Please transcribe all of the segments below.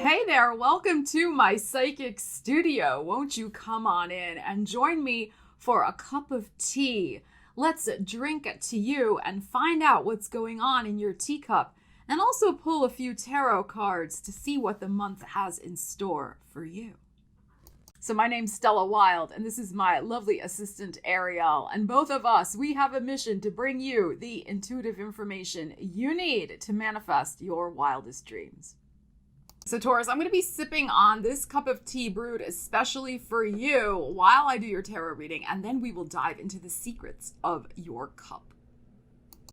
Hey there, welcome to my psychic studio. Won't you come on in and join me for a cup of tea? Let's drink it to you and find out what's going on in your teacup, and also pull a few tarot cards to see what the month has in store for you. So my name's Stella Wilde, and this is my lovely assistant Ariel, and both of us, we have a mission to bring you the intuitive information you need to manifest your wildest dreams. So Taurus, I'm going to be sipping on this cup of tea brewed especially for you while I do your tarot reading, and then we will dive into the secrets of your cup.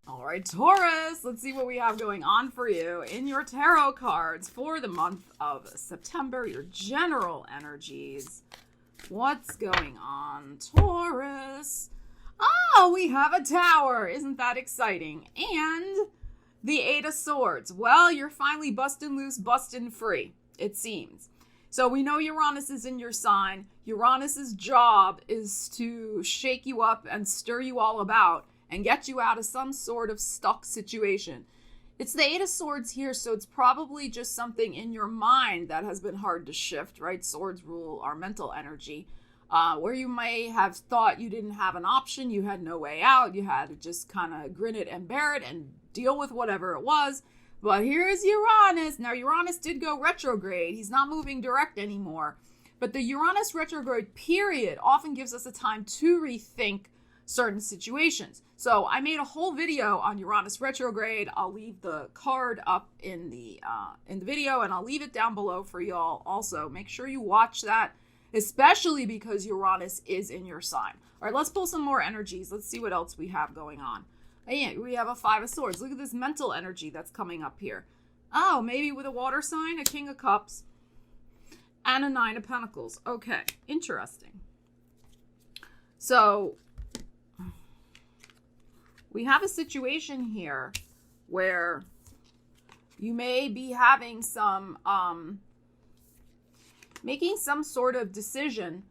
All right, Taurus, let's see what we have going on for you in your tarot cards for the month of September, your general energies. What's going on, Taurus? Oh, we have a tower. Isn't that exciting? And the Eight of Swords. Well, you're finally busting loose, busting free, it seems. So we know Uranus is in your sign. Uranus's job is to shake you up and stir you all about and get you out of some sort of stuck situation. It's the Eight of Swords here, so it's probably just something in your mind that has been hard to shift, right? Swords rule our mental energy, where you may have thought you didn't have an option, you had no way out, you had to just kind of grin it and bear it and deal with whatever it was. But here's Uranus. Now, Uranus did go retrograde. He's not moving direct anymore. But the Uranus retrograde period often gives us a time to rethink certain situations. So I made a whole video on Uranus retrograde. I'll leave the card up in the video, and I'll leave it down below for y'all also. Make sure you watch that, especially because Uranus is in your sign. All right, let's pull some more energies. Let's see what else we have going on. And we have a Five of Swords. Look at this mental energy that's coming up here. Oh, maybe with a water sign, a King of Cups, and a Nine of Pentacles. Okay, interesting. So we have a situation here where you may be having some, making some sort of decision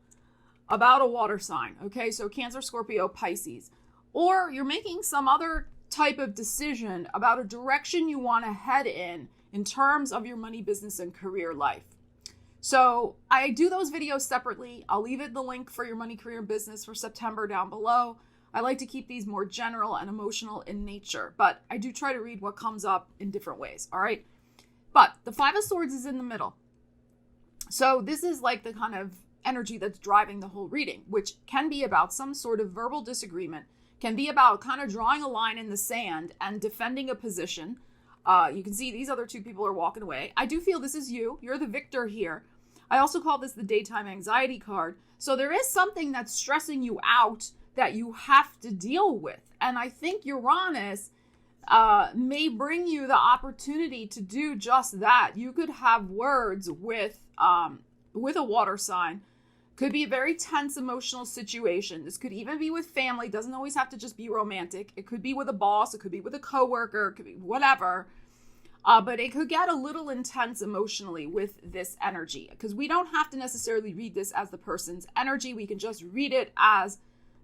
about a water sign. Okay, so Cancer, Scorpio, Pisces. Or you're making some other type of decision about a direction you want to head in terms of your money, business, and career life. So I do those videos separately. I'll leave the link for your money, career, business for September down below. I like to keep these more general and emotional in nature, but I do try to read what comes up in different ways, all right? But the Five of Swords is in the middle. So this is like the kind of energy that's driving the whole reading, which can be about some sort of verbal disagreement, can be about kind of drawing a line in the sand and defending a position. You can see these other two people are walking away. I do feel this is you. You're the victor here. I also call this the daytime anxiety card. So there is something that's stressing you out that you have to deal with. And I think Uranus may bring you the opportunity to do just that. You could have words with a water sign. Could be a very tense emotional situation. This could even be with family. Doesn't always have to just be romantic. It could be with a boss. It could be with a coworker. It could be whatever. But it could get a little intense emotionally with this energy, because we don't have to necessarily read this as the person's energy. We can just read it as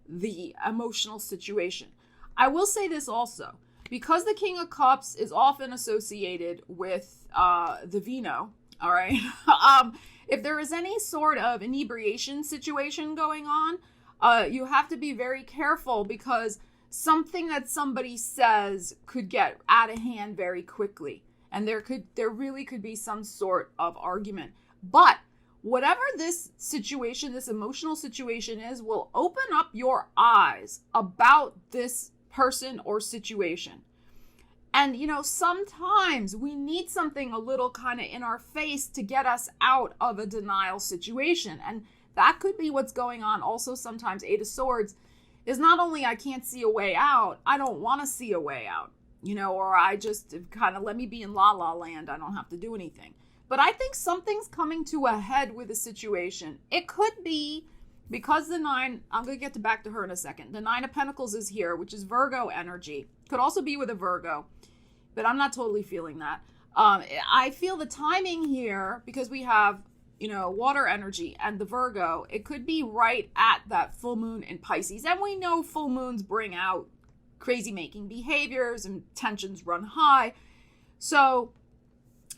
the emotional situation. I will say this also, because the King of Cups is often associated with the vino, all right? If there is any sort of inebriation situation going on, you have to be very careful, because something that somebody says could get out of hand very quickly. And there really could be some sort of argument. But whatever this situation, this emotional situation is, will open up your eyes about this person or situation. And, you know, sometimes we need something a little kind of in our face to get us out of a denial situation. And that could be what's going on. Also, sometimes Eight of Swords is not only I can't see a way out, I don't want to see a way out, you know, or I just kind of let me be in la la land. I don't have to do anything. But I think something's coming to a head with a situation. It could be because the Nine, I'm going to get back to her in a second. The Nine of Pentacles is here, which is Virgo energy. Could also be with a Virgo, but I'm not totally feeling that. I feel the timing here, because we have, you know, water energy and the Virgo, it could be right at that full moon in Pisces. And we know full moons bring out crazy making behaviors and tensions run high. So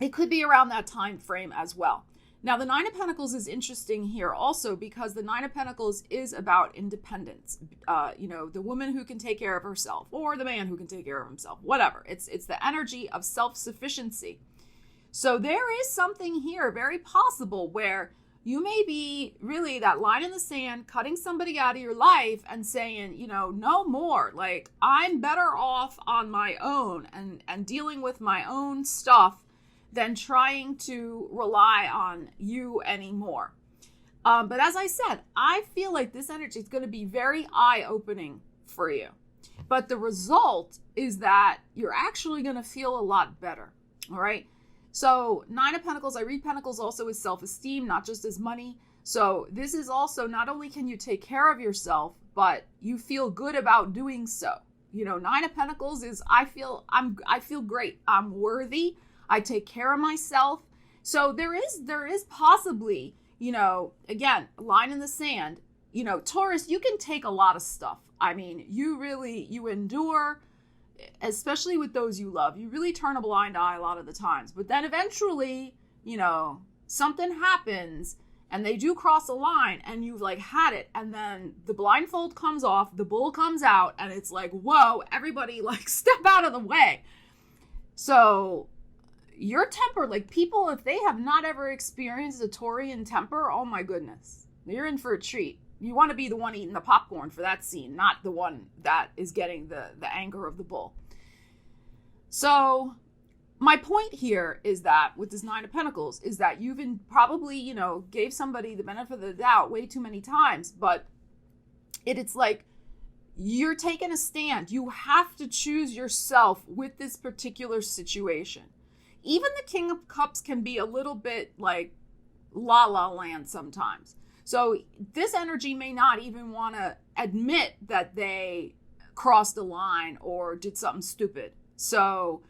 it could be around that time frame as well. Now, the Nine of Pentacles is interesting here also because the Nine of Pentacles is about independence. The woman who can take care of herself, or the man who can take care of himself, whatever. It's the energy of self-sufficiency. So there is something here very possible where you may be really that line in the sand, cutting somebody out of your life and saying, no more. Like, I'm better off on my own and dealing with my own stuff than trying to rely on you anymore. But as I said, I feel like this energy is going to be very eye-opening for you. But the result is that you're actually going to feel a lot better. All right. So Nine of Pentacles, I read Pentacles also as self-esteem, not just as money. So this is also, not only can you take care of yourself, but you feel good about doing so. Nine of Pentacles is, I feel great. I'm worthy. I take care of myself. So there is possibly, again, line in the sand, Taurus, you can take a lot of stuff. I mean, you endure, especially with those you love. You really turn a blind eye a lot of the times. But then eventually, something happens and they do cross a line and you've had it. And then the blindfold comes off, the bull comes out, and it's like, whoa, everybody step out of the way. So your temper, people, if they have not ever experienced a Taurian temper, oh my goodness, you're in for a treat. You want to be the one eating the popcorn for that scene, not the one that is getting the anger of the bull. So my point here is that with this Nine of Pentacles is that you've probably, gave somebody the benefit of the doubt way too many times, but it's like you're taking a stand. You have to choose yourself with this particular situation. Even the King of Cups can be a little bit like la la land sometimes. So this energy may not even want to admit that they crossed a line or did something stupid. So,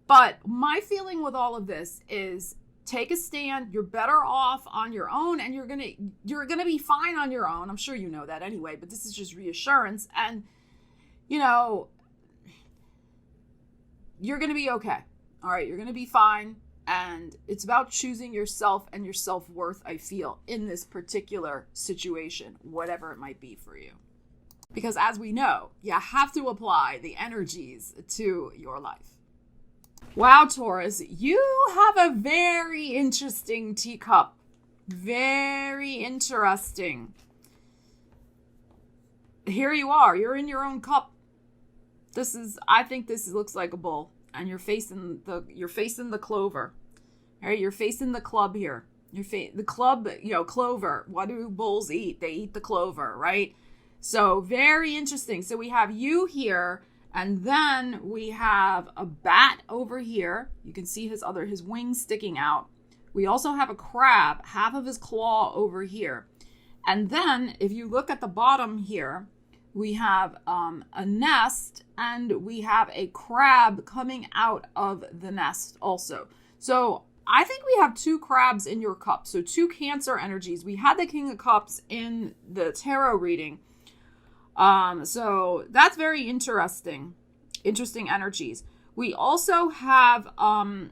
but my feeling with all of this is take a stand. You're better off on your own, and you're gonna be fine on your own. I'm sure you know that anyway, but this is just reassurance. And you're gonna be okay. All right, you're going to be fine. And it's about choosing yourself and your self-worth, I feel, in this particular situation, whatever it might be for you. Because as we know, you have to apply the energies to your life. Wow, Taurus, you have a very interesting teacup. Very interesting. Here you are. You're in your own cup. I think this looks like a bull. And you're facing the clover. All right, you're facing the club here. The club, clover. What do bulls eat? They eat the clover, right? So very interesting. So we have you here, and then we have a bat over here. You can see his wings sticking out. We also have a crab, half of his claw over here. And then if you look at the bottom here, we have a nest, and we have a crab coming out of the nest also. So I think we have two crabs in your cup. So two Cancer energies. We had the King of Cups in the tarot reading. So that's very interesting. Interesting energies. We also have the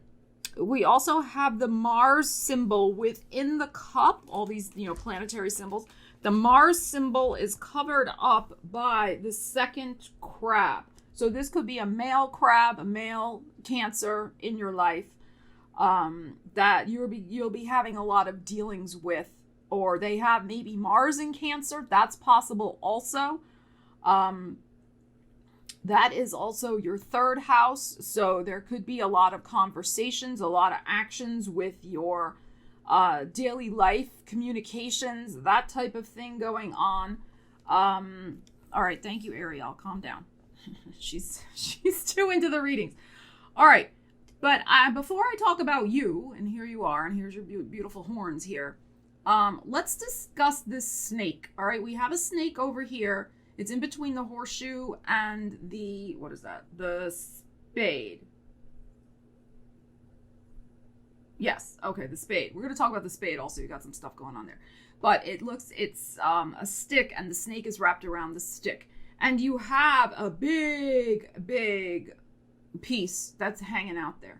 Mars symbol within the cup. All these, planetary symbols. The Mars symbol is covered up by the second crab. So this could be a male crab, a male Cancer in your life that you'll be having a lot of dealings with, or they have maybe Mars in Cancer. That's possible also. That is also your third house. So there could be a lot of conversations, a lot of actions with your daily life, communications, that type of thing going on. All right. Thank you, Ariel. Calm down. She's too into the readings. All right. But before I talk about you, and here you are, and here's your beautiful horns here. Let's discuss this snake. All right. We have a snake over here. It's in between the horseshoe and what is that? The spade. Yes. Okay. The spade. We're going to talk about the spade also. You got some stuff going on there. But it's a stick, and the snake is wrapped around the stick. And you have a big, big piece that's hanging out there.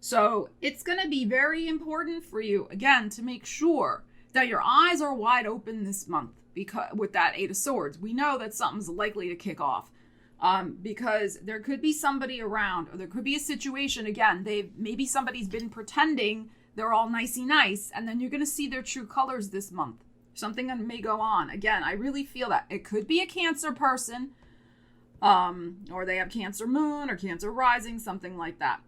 So it's going to be very important for you, again, to make sure that your eyes are wide open this month, because with that Eight of Swords, we know that something's likely to kick off. Because there could be somebody around, or there could be a situation, again, maybe somebody's been pretending they're all nicey nice, and then you're going to see their true colors this month. Something may go on. Again, I really feel that it could be a Cancer person, or they have Cancer moon or Cancer rising, something like that.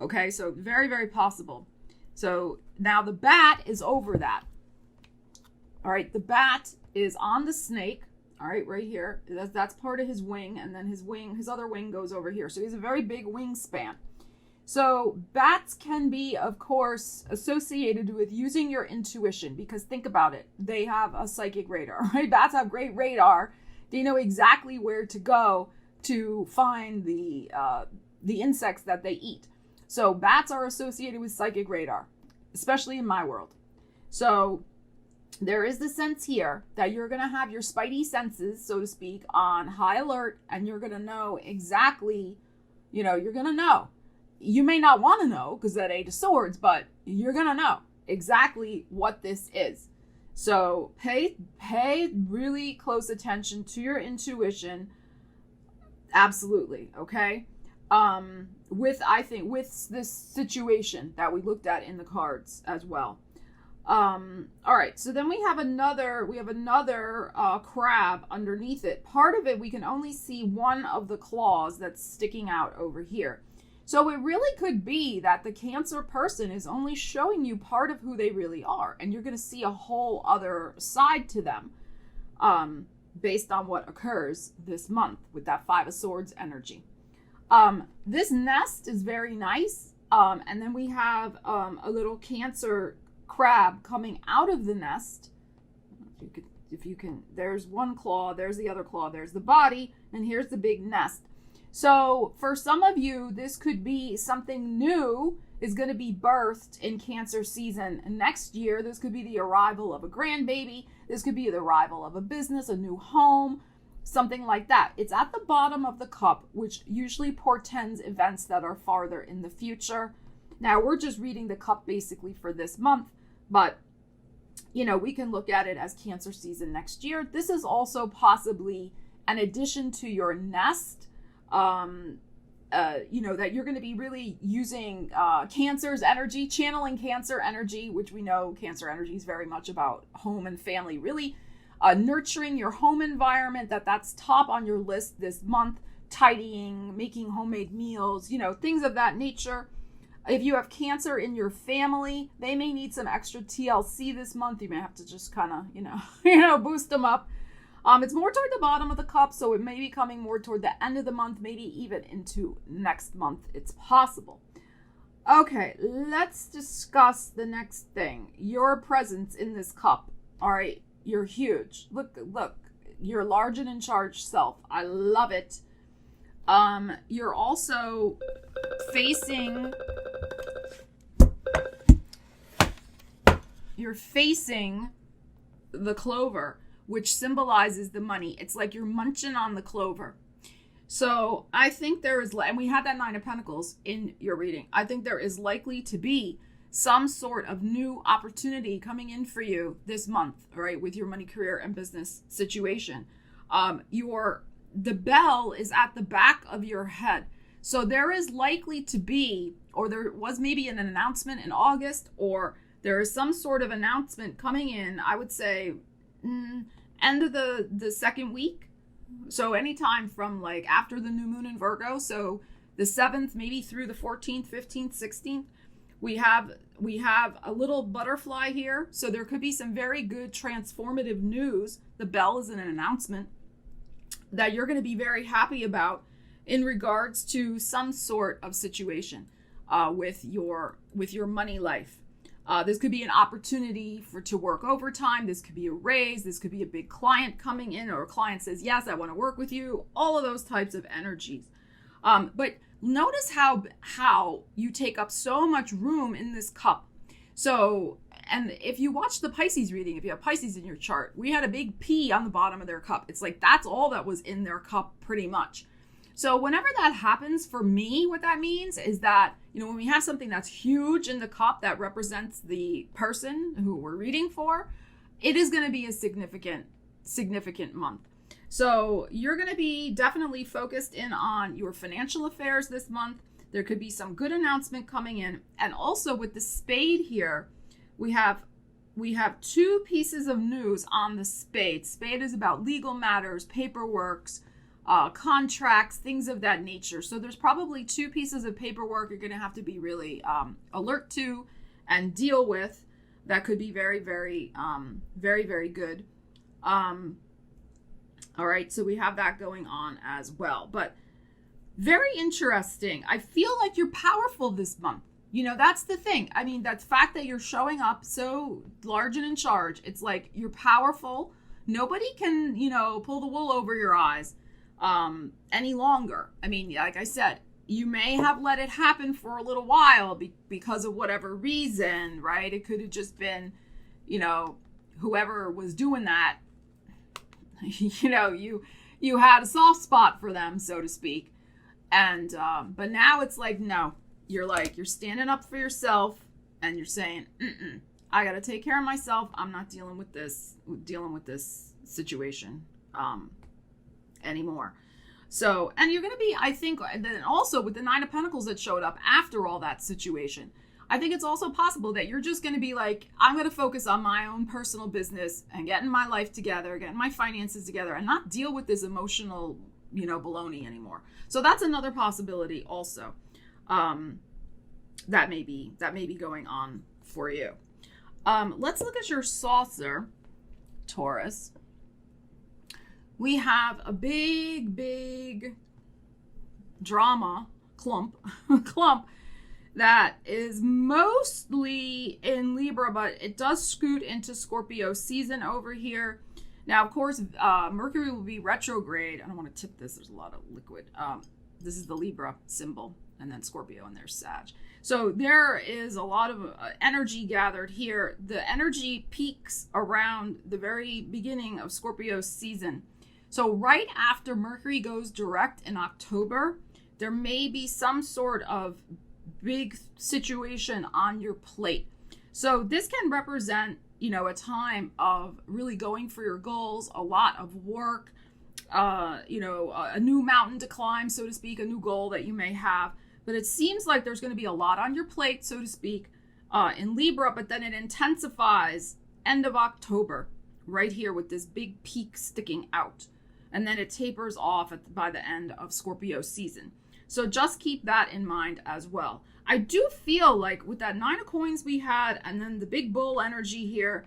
Okay, so very, very possible. So now the bat is over that. All right, the bat is on the snake. All right, right here. That's part of his wing, and then his other wing goes over here. So he has a very big wingspan. So bats can be, of course, associated with using your intuition, because think about it. They have a psychic radar, right? Bats have great radar. They know exactly where to go to find the insects that they eat. So bats are associated with psychic radar, especially in my world. So there is the sense here that you're going to have your spidey senses, so to speak, on high alert, and you're going to know exactly, you're going to know. You may not want to know because that Eight of Swords, but you're going to know exactly what this is. So pay really close attention to your intuition. Absolutely. Okay. With this situation that we looked at in the cards as well. All right. So then we have another crab underneath it. Part of it, we can only see one of the claws that's sticking out over here. So it really could be that the Cancer person is only showing you part of who they really are, and you're going to see a whole other side to them, based on what occurs this month with that Five of Swords energy. This nest is very nice. And then we have a little Cancer crab coming out of the nest. If you can, there's one claw, there's the other claw, there's the body, and here's the big nest. So for some of you, this could be something new is going to be birthed in Cancer season. And next year, this could be the arrival of a grandbaby. This could be the arrival of a business, a new home, something like that. It's at the bottom of the cup, which usually portends events that are farther in the future. Now, we're just reading the cup basically for this month, but we can look at it as Cancer season next year. This is also possibly an addition to your nest, that you're going to be really using Cancer's energy, channeling Cancer energy, which we know Cancer energy is very much about home and family, really nurturing your home environment. That's top on your list this month, tidying, making homemade meals, things of that nature. If you have Cancer in your family, they may need some extra TLC this month. You may have to just kind of, boost them up. It's more toward the bottom of the cup, so it may be coming more toward the end of the month, maybe even into next month. It's possible. Okay, let's discuss the next thing. Your presence in this cup. All right, you're huge. Look, you're large and in charge self. I love it. You're also facing the clover, which symbolizes the money. It's like you're munching on the clover. So I think there is, and we had that Nine of Pentacles in your reading. I think there is likely to be some sort of new opportunity coming in for you this month, all right, with your money, career, and business situation. The bell is at the back of your head. So there is likely to be, or there was maybe an announcement in August, or there is some sort of announcement coming in, I would say, end of the second week. So anytime from like after the new moon in Virgo, so the 7th, maybe through the 14th, 15th, 16th, we have a little butterfly here. So there could be some very good transformative news. The bell is an announcement that you're going to be very happy about in regards to some sort of situation with your money life. This could be an opportunity to work overtime. This could be a raise. This could be a big client coming in, or a client says, yes, I want to work with you. All of those types of energies. But notice how you take up so much room in this cup. So, and if you watch the Pisces reading, if you have Pisces in your chart, we had a big P on the bottom of their cup. It's like that's all that was in their cup pretty much. So whenever that happens, for me, what that means is that, when we have something that's huge in the cup that represents the person who we're reading for, it is going to be a significant month. So you're going to be definitely focused in on your financial affairs this month. There could be some good announcement coming in. And also with the spade here, we have 2 pieces of news on the spade. Spade is about legal matters, paperwork, contracts, things of that nature. So there's probably 2 pieces of paperwork you're going to have to be really alert to and deal with. That could be very, very, very, very good. All right, so we have that going on as well. But very interesting. I feel like you're powerful this month. That's the thing. I mean, that fact that you're showing up so large and in charge, it's like you're powerful. Nobody can, pull the wool over your eyes any longer. I mean, like I said, you may have let it happen for a little while because of whatever reason, right? It could have just been, whoever was doing that, you had a soft spot for them, so to speak. And, but now it's like, no, you're standing up for yourself and you're saying, I got to take care of myself. I'm not dealing with this situation, anymore. So, and you're going to be, I think, then also with the 9 of Pentacles that showed up after all that situation, I think it's also possible that you're just going to be like, I'm going to focus on my own personal business and getting my life together, getting my finances together, and not deal with this emotional, baloney anymore. So that's another possibility also. That may be going on for you. Let's look at your saucer, Taurus. We have a big drama clump that is mostly in Libra, but it does scoot into Scorpio season over here. Now, of course, Mercury will be retrograde. I don't want to tip this. There's a lot of liquid. This is the Libra symbol, and then Scorpio, and there's Sag. So there is a lot of energy gathered here. The energy peaks around the very beginning of Scorpio season. So right after Mercury goes direct in October, there may be some sort of big situation on your plate. So this can represent, a time of really going for your goals, a lot of work, a new mountain to climb, so to speak, a new goal that you may have. But it seems like there's going to be a lot on your plate, so to speak, in Libra, but then it intensifies end of October, right here with this big peak sticking out. And then it tapers off by the end of Scorpio season. So just keep that in mind as well. I do feel like with that 9 of coins we had, and then the big bull energy here,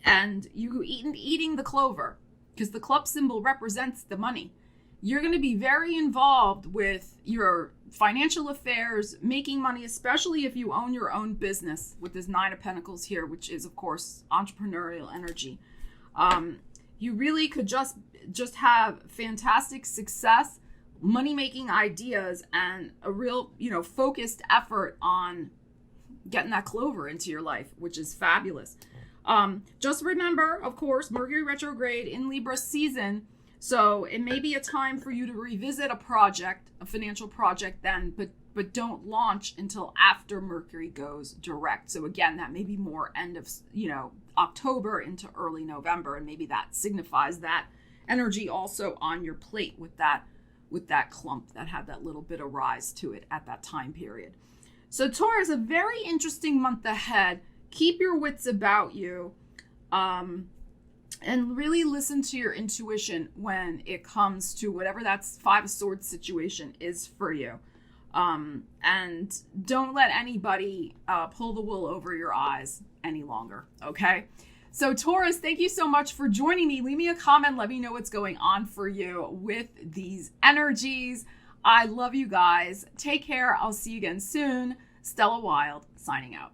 and you eating the clover, because the club symbol represents the money. You're going to be very involved with your financial affairs, making money, especially if you own your own business with this 9 of Pentacles here, which is, of course, entrepreneurial energy. You really could just have fantastic success, money-making ideas, and a real, focused effort on getting that clover into your life, which is fabulous. Just remember, of course, Mercury retrograde in Libra season. So it may be a time for you to revisit a project, a financial project then, but don't launch until after Mercury goes direct. So again, that may be more end of, October into early November, and maybe that signifies that energy also on your plate with that clump that had that little bit of rise to it at that time period. So Taurus, a very interesting month ahead. Keep your wits about you, and really listen to your intuition when it comes to whatever that 5 of Swords situation is for you. And don't let anybody pull the wool over your eyes any longer, okay? So Taurus, thank you so much for joining me. Leave me a comment. Let me know what's going on for you with these energies. I love you guys. Take care. I'll see you again soon. Stella Wilde, signing out.